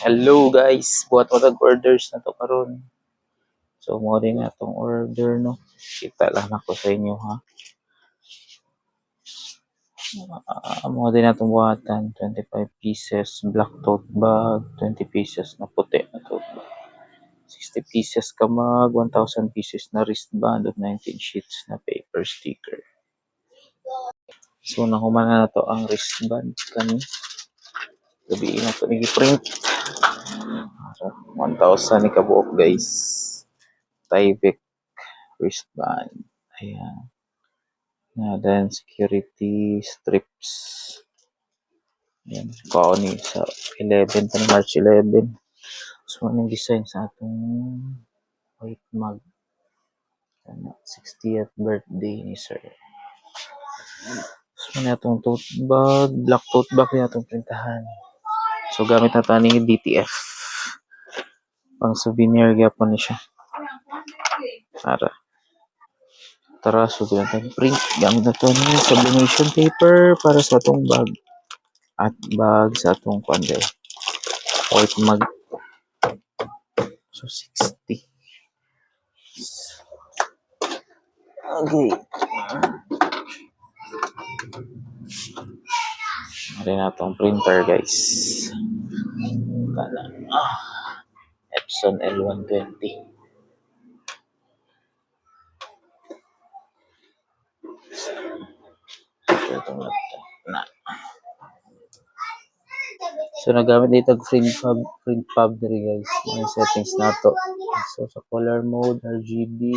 Hello guys, buhat matag orders na to karon. So mo din na tong order no. Kita lang ako sa inyo ha. Mo din na tong buhatan 25 pieces black tote bag, 20 pieces na puti na tote bag. 60 pieces kamag, 1,000 pieces na wristband of 19 sheets na paper sticker. So nahuman na to ang wristband kani. Gabi na to ni-print. 1,000 ni kabuok guys. Tyvek wristband. Ayan. Then security strips. Yan. Kao ni sa 11 pa March 11. So anong design sa atong white mug. 60th birthday ni sir. So na atong tote bag, black tote bag na atong printahan. So gamit na tani DTF. Pang souvenir gyapon ni siya. Tara, so natin print. Gamit na to ni sublimation paper para sa atong bag. At bag sa atong panday. White mug. So 60. Okay. Ari na itong printer guys. Kana. Epson L120. Itong laptop na. So nagamit dito print pub diri guys. May settings na to. So sa color mode RGB,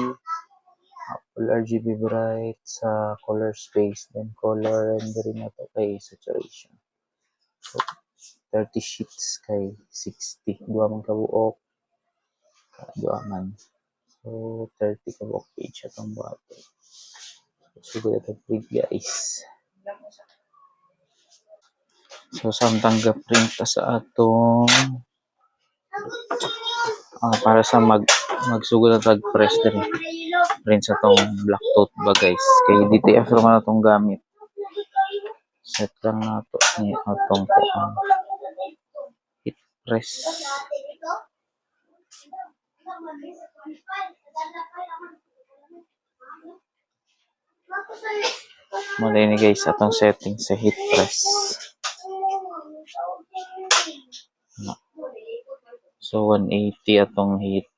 full RGB bright, sa color space, then color rendering na to kay saturation. So 30 sheets kay 60. Duha man kabuok. Duha man. So 30 kabuok page atong buhaton. So ito print guys. So samtang ga-print sa atong para sa magsugod na tag press din print sa tong black tote bag guys. Kay DTF naman na tong gamit. Set lang na to ni atong hit press. Mali ni guys atong setting sa heat press. So 180 atong heat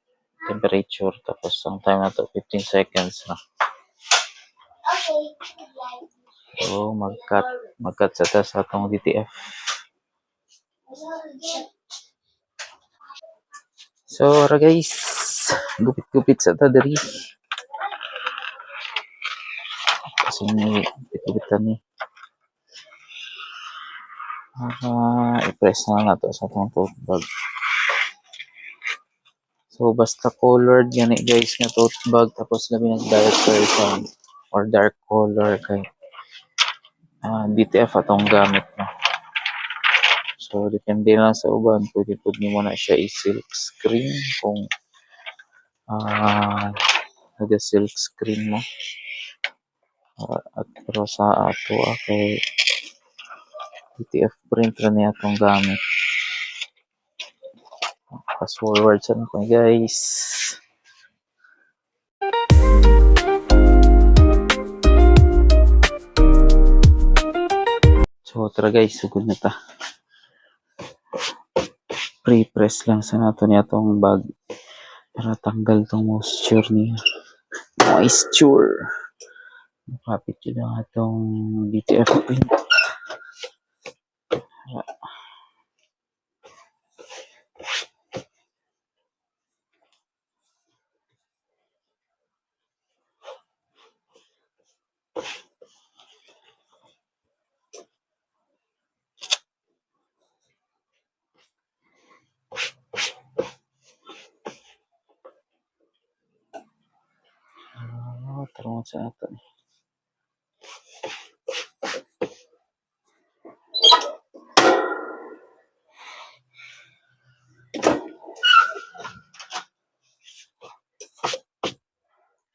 temperature tapos ang time na to 15 seconds na. So mag-cut sa tas atong DTF. So ara guys, gupit-gupit sa ta diri. Kasi ni gupit-gupitan ni. I-press na to sa atong tote bag. So basta colored yan guys nga tote bag tapos labi ng dark version or dark color kay DTF atong gamit no. So depende lang sa uban pwede pud nimo na siya i-silk screen kung naga silk screen mo. At pero sa ato kay DTF print ra ni atong gamit. Fast forward sa ko guys. So tara guys, sugod na ta. Pre-press lang sa nato ni atong bag para tanggal tong moisture niya. Moisture. Kapit yun ang atong DTF print. Tarong sa ato ni.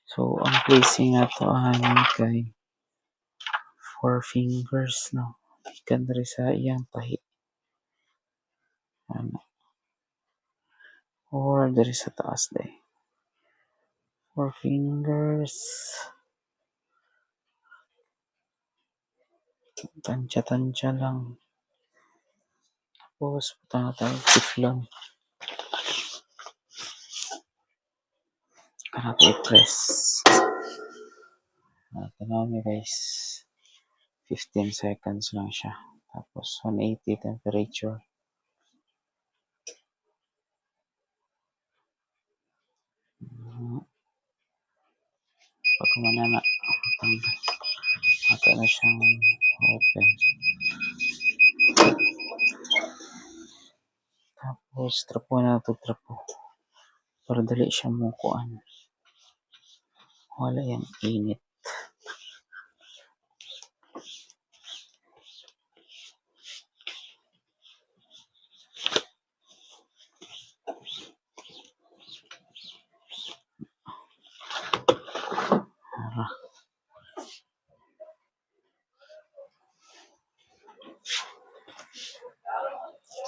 So ang placing nato kay 4 fingers no. Ikan diri sa iyang tahi. Or diri sa taas day. 4 fingers. Tansya-tansya lang. Tapos, punta na tayo tiflon. Kanat i-press. Tanaw niyo guys. 15 seconds lang siya. Tapos, 180 temperature. Pag manana, mata na siyang open. Tapos, trapo na ito, trapo. Para dali siya mukuan. Wala yung init.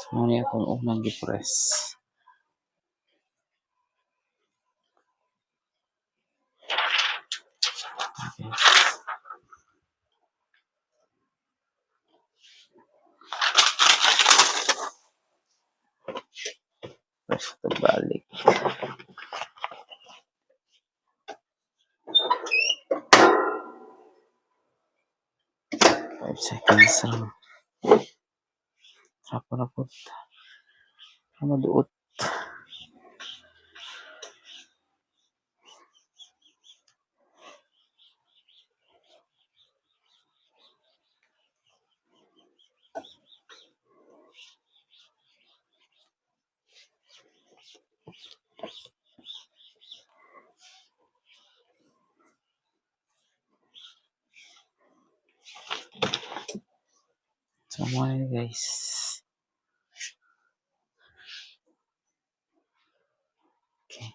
So, muna itong unang i-press. Okay. Press ito balik. 5 seconds lang. Trapo na po. Maduot. So, muna yun guys. Okay.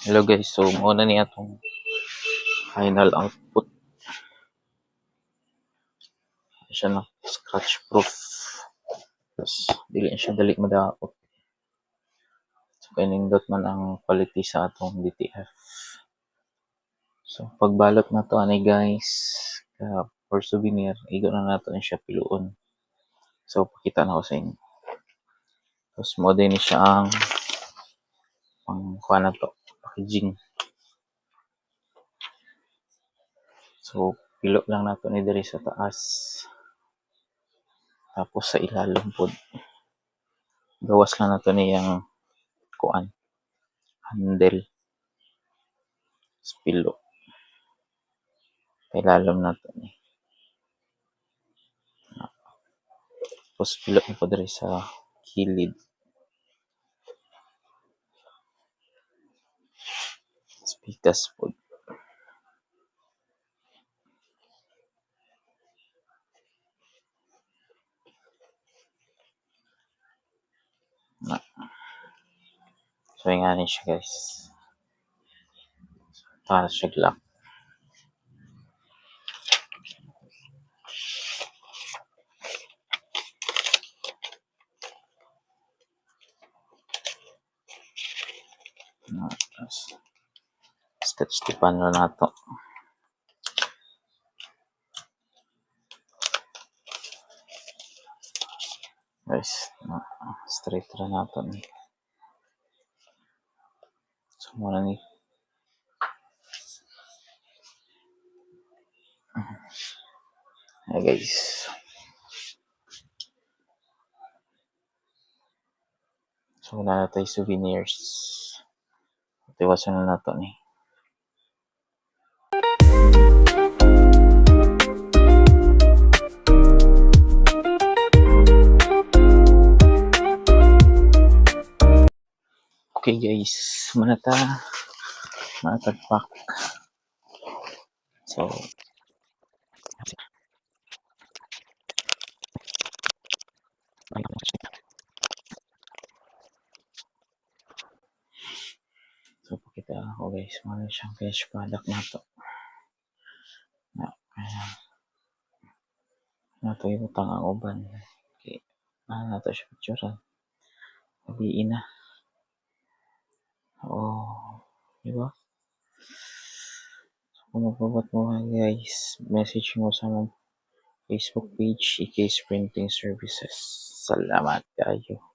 Hello guys, so muna niya itong final output. Siya na scratch proof. Tapos, dili siya dali madakot. So, kanindot man ang quality sa atong DTF. So, pagbalot na to ani guys, for souvenir, igo na nato na siya piluon. So, pakita na ko sa inyo. Tapos, mo din siya ang kuha na to, packaging. So, pilo lang nato ni diri sa taas. Tapos sa ilalim po. Gawas lang nato niyang kuan. Handle. Pilo. Ilalim nato ni. Tapos pilo po diri sa kilid. Pikas po. So, nga rin siya guys. Para siya glock. Stretch tipan na nato. Guys, straight na nato ni. So, muna ni. Hey guys. So, wala na tayo souvenirs. Tiwasan na nato ni. Okay guys, manatagpak. So, So pakita ako guys, mao siyang finished product nato. Ayan, nato ibutang ang uban. Okay, nato siya picturean. Habiin na. Oh, di ba? So, kung magbabat mo guys, message mo sa mong Facebook page, EK's Printing Services. Salamat kayo.